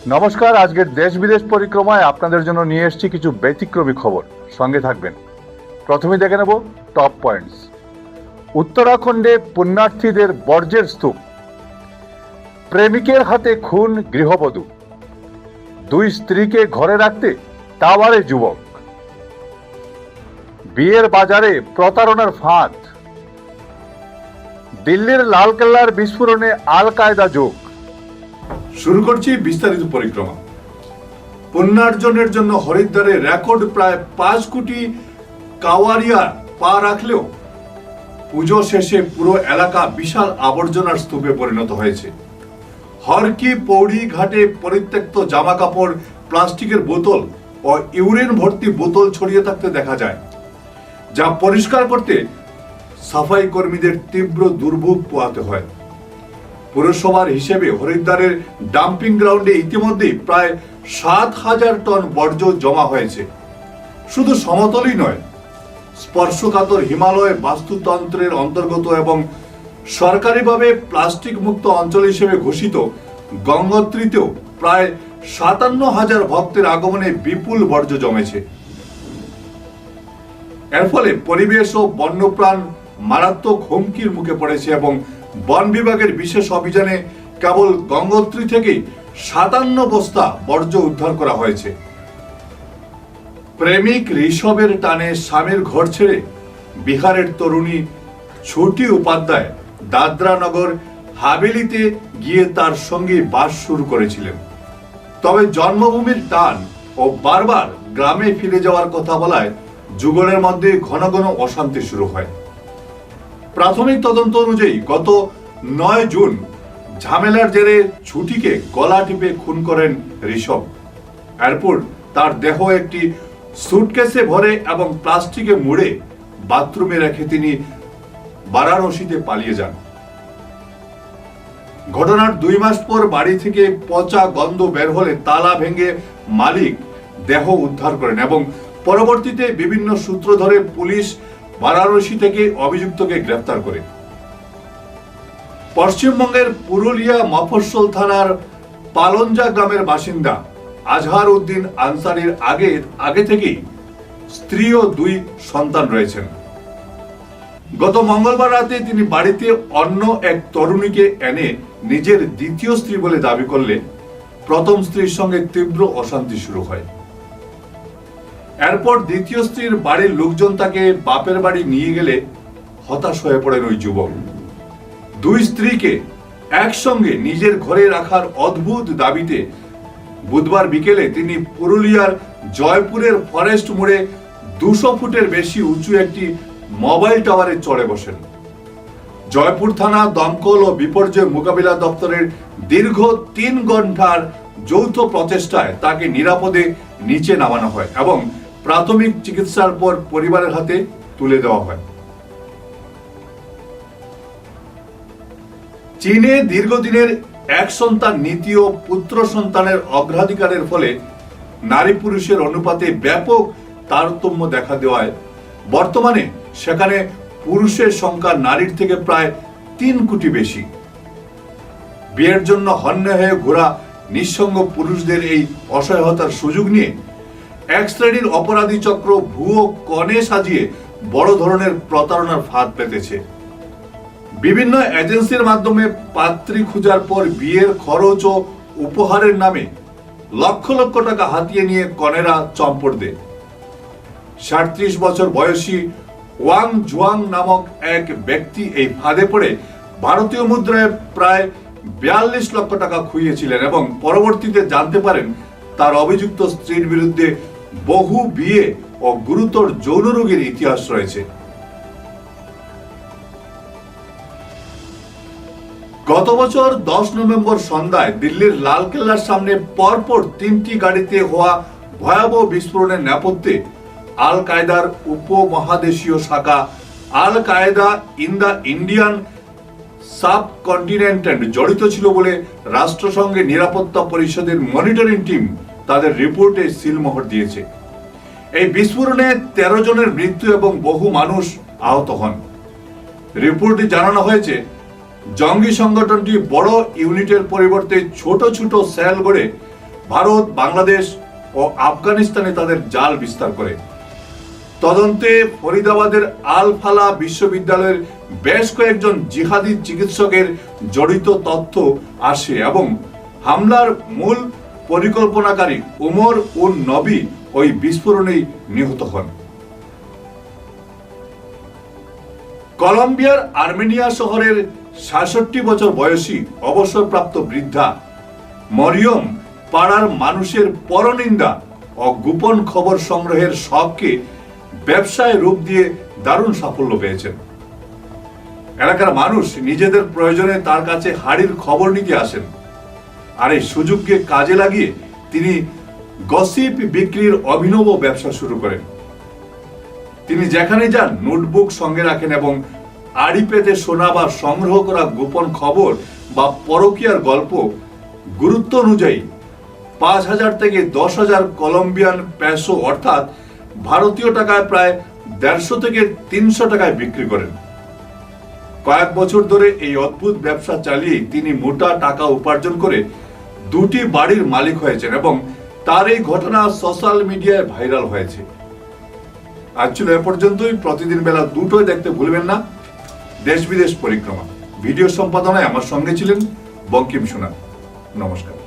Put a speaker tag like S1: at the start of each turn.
S1: নমস্কার। আজকের দেশ বিদেশ পরিক্রমায় আপনাদের জন্য নিয়ে এসেছি কিছু ব্যতিক্রমী খবর। সঙ্গে থাকবেন। প্রথমে দেখে নেব টপ পয়েন্টস। উত্তরাখণ্ডে পুণ্যার্থীদের বর্জ্যের স্তূপ, প্রেমিকের হাতে খুন গৃহবধূ, দুই স্ত্রীকে ঘরে রাখতে টাওয়ারে যুবক, বিয়ের বাজারে প্রতারণার ফাঁদ, দিল্লির লালকেল্লার বিস্ফোরণে আল কায়দা যোগ।
S2: শুরু করছি বিস্তারিত পরিক্রমা। পুণ্যার্জনের জন্য হরিদ্বারে রেকর্ড প্রায় 5 কোটি কাওয়ারিয়া পা রাখলেও পুজো শেষে পুরো এলাকা বিশাল আবর্জনার স্তূপে পরিণত হয়েছে। হরকি পৌড়ি ঘাটে পরিত্যক্ত জামা কাপড়, প্লাস্টিকের বোতল ও ইউরিন ভর্তি বোতল ছড়িয়ে থাকতে দেখা যায়, যা পরিষ্কার করতে সাফাই কর্মীদের তীব্র দুর্ভোগ পোহাতে হয়। পুরসভার হিসেবে হরিদ্বারের ডাম্পিং গ্রাউন্ডে ইতিমধ্যেই প্রায় 7,000 টন বর্জ্য জমা হয়েছে। শুধু সমতলই নয়, স্পর্শকাতর হিমালয় বাস্তুতন্ত্রের অন্তর্গত এবং সরকারিভাবে প্লাস্টিক মুক্ত অঞ্চল হিসেবে ঘোষিত গঙ্গোত্রীতেও প্রায় 57,000 ভক্তের আগমনে বিপুল বর্জ্য জমেছে। এর ফলে পরিবেশ ও বন্যপ্রাণ মারাত্মক হুমকির মুখে পড়েছে এবং বন বিভাগের বিশেষ অভিযানে কেবল গঙ্গোত্রী থেকে 57 বস্তা বর্জ্য উদ্ধার করা হয়েছে। প্রেমিক ঋষভের টানে স্বামীর ঘর ছেড়ে বিহারের তরুণী ছোটি উপাধ্যায় দাদরা নগর হাভেলিতে গিয়ে তার সঙ্গে বাস শুরু করেছিলেন। তবে জন্মভূমির টান ও বারবার গ্রামে ফিরে যাওয়ার কথা বলায় যুগলের মধ্যে ঘন ঘন অশান্তি শুরু হয়। প্রাথমিক তদন্ত অনুযায়ী গত 9 জুন ঝামেলার জেরে ছুটিকে গলা টিপে খুন করেন ঋষভ। এরপর তার দেহ একটি সুটকেসে ভরে এবং প্লাস্টিকে মুড়ে বাথরুমে রেখে তিনি বারাণসীতে পালিয়ে যান। ঘটনার 2 মাস পর বাড়ি থেকে পচা গন্ধ বের হলে তালা ভেঙে মালিক দেহ উদ্ধার করেন এবং পরবর্তীতে বিভিন্ন সূত্র ধরে পুলিশ বারাণসী থেকে অভিযুক্তকে গ্রেফতার করে। পশ্চিমবঙ্গের পুরুলিয়া মফস্বল থানার পালঞ্জা গ্রামের বাসিন্দা আজহার উদ্দিন আনসারির আগে থেকেই স্ত্রী ও 2 সন্তান রয়েছেন। গত মঙ্গলবার রাতে তিনি বাড়িতে অন্য এক তরুণীকে এনে নিজের দ্বিতীয় স্ত্রী বলে দাবি করলে প্রথম স্ত্রীর সঙ্গে তীব্র অশান্তি শুরু হয়। এরপর দ্বিতীয় স্ত্রীর বাড়ির লোকজন তাকে বাপের বাড়ি নিয়ে গেলে হতাশ হয়ে পড়েন ওই যুবক। 2 স্ত্রীকে একসঙ্গে নিজের ঘরে রাখার অদ্ভুত দাবিতে বুধবার বিকেলে তিনি পুরুলিয়ার জয়পুরের ফরেস্ট মোড়ে 200 ফুটের বেশি উঁচু একটি মোবাইল টাওয়ারে চড়ে বসেন। জয়পুর থানা দমকল ও বিপর্যয় মোকাবিলা দপ্তরের দীর্ঘ 3 ঘন্টার যৌথ প্রচেষ্টায় তাকে নিরাপদে নিচে নামানো হয় এবং প্রাথমিক চিকিৎসার পর পরিবারের হাতে তুলে দেওয়া হয়। চীনে দীর্ঘদিনের এক সন্তান নীতি ও পুত্র সন্তানের অগ্রাধিকারের ফলে নারী পুরুষের অনুপাতে ব্যাপক তারতম্য দেখা দেওয়ায় বর্তমানে সেখানে পুরুষের সংখ্যা নারীর থেকে প্রায় 3 কোটি বেশি। বিয়ের জন্য হন্য হয়ে ঘোরা নিঃসঙ্গ পুরুষদের এই অসহায়তার সুযোগ নিয়ে এক শ্রেণীর অপরাধী চক্র ভুয়ো কনে সাজিয়ে বড় ধরনের প্রতারণার ফাঁদ পেতেছে। বিভিন্ন এজেন্সির মাধ্যমে পাত্রী খোঁজার পর বিয়ের খরচ ও উপহারের নামে লক্ষ লক্ষ টাকা হাতিয়ে নিয়ে কনেরা চম্পট দেয়। 37 বছর বয়সী ওয়াং জুয়াং নামক এক ব্যক্তি এই ফাঁদে পড়ে ভারতীয় মুদ্রায় প্রায় 42 লক্ষ টাকা খুইয়েছিলেন এবং পরবর্তীতে জানতে পারেন তার অভিযুক্ত স্ত্রীর বিরুদ্ধে বহু বিয়ে ও গুরুতর যৌন রোগের ইতিহাস রয়েছে। গত বছর 10 নভেম্বর সন্ধ্যায় দিল্লির লালকেল্লার সামনে পরপর 3টি গাড়িতে হওয়া ভয়াবহ বিস্ফোরণের নেপথ্যে আল কায়দার উপমহাদেশীয় শাখা আল কায়দা ইন দ্য ইন্ডিয়ান সাবকন্টিনেন্ট জড়িত ছিল বলে রাষ্ট্রসংঘের নিরাপত্তা পরিষদের মনিটরিং টিম তাদের রিপোর্টে সিলমোহর দিয়েছে। এই বিস্ফোরণে 13 জনের মৃত্যু এবং বহু মানুষ আহত হন। রিপোর্টে জানানো হয়েছে জঙ্গি সংগঠনটি বড় ইউনিটের পরিবর্তে ছোট ছোট সেল গড়ে ভারত, বাংলাদেশ ও আফগানিস্তানে তাদের জাল বিস্তার করে। তদন্তে ফরিদাবাদের আল ফালা বিশ্ববিদ্যালয়ের বেশ কয়েকজন জিহাদি চিকিৎসকের জড়িত তথ্য আসে এবং হামলার মূল পরিকল্পনাকারী উমর উন নবী ওই বিস্ফোরণেই নিহত হন। কলম্বিয়ার আর্মেনিয়া শহরের ৬৭ বছর বয়সী অবসরপ্রাপ্ত বৃদ্ধা মরিয়ম পাড়ার মানুষের পরনিন্দা ও গোপন খবর সংগ্রহের শখকে ব্যবসায় রূপ দিয়ে দারুণ সাফল্য পেয়েছেন। এলাকার মানুষ নিজেদের প্রয়োজনে তার কাছে হাড়ির খবর নিতে আসেন, আর এই সুযোগকে কাজে লাগিয়ে তিনি গসিপ বিক্রির অভিনব ব্যবসা শুরু করেন। তিনি যেখানে যান নোটবুক সঙ্গে রাখেন এবং আড়ি পেতে শোনা বা সংগ্রহ করা গোপন খবর বা পরকীয়ার গল্প গুরুত্ব অনুযায়ী ৫,০০০ থেকে ১০,০০০ কলম্বিয়ান পেসো অর্থাৎ ভারতীয় টাকায় প্রায় ১৫০ থেকে ৩০০ টাকায় বিক্রি করেন। কয়েক বছর ধরে এই অদ্ভুত ব্যবসা চালিয়ে তিনি মোটা টাকা উপার্জন করে ২টি বাড়ির মালিক হয়েছেন এবং তার এই ঘটনা সোশ্যাল মিডিয়ায় ভাইরাল হয়েছে। আজ ছিল এ পর্যন্তই। প্রতিদিন বেলা ২টোয় দেখতে ভুলবেন না দেশ বিদেশ পরিক্রমা। ভিডিও সম্পাদনায় আমার সঙ্গে ছিলেন বঙ্কিম সোনা। নমস্কার।